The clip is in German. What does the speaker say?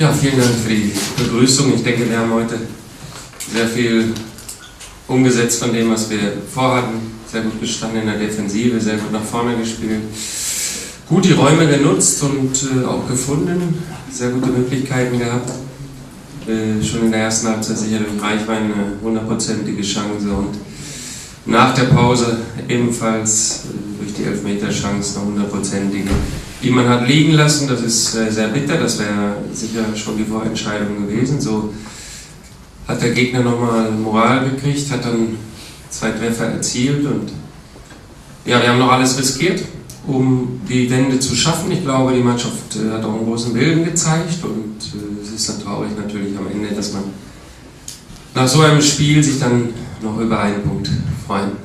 Ja, vielen Dank für die Begrüßung. Ich denke, wir haben heute sehr viel umgesetzt von dem, was wir vorhatten. Sehr gut gestanden in der Defensive, sehr gut nach vorne gespielt. Gut die Räume genutzt und auch gefunden. Sehr gute Möglichkeiten gehabt. Schon in der ersten Halbzeit sicher durch Reichwein eine 100%ige Chance und nach der Pause ebenfalls durch die Elfmeter-Chance eine 100%ige, die man hat liegen lassen. Das ist sehr bitter, das wäre sicher schon die Vorentscheidung gewesen. So hat der Gegner nochmal Moral gekriegt, hat dann 2 Treffer erzielt und ja, wir haben noch alles riskiert, um die Wende zu schaffen. Ich glaube, die Mannschaft hat auch einen großen Willen gezeigt und es ist dann traurig natürlich am Ende, dass man nach so einem Spiel sich dann noch über einen Punkt freuen.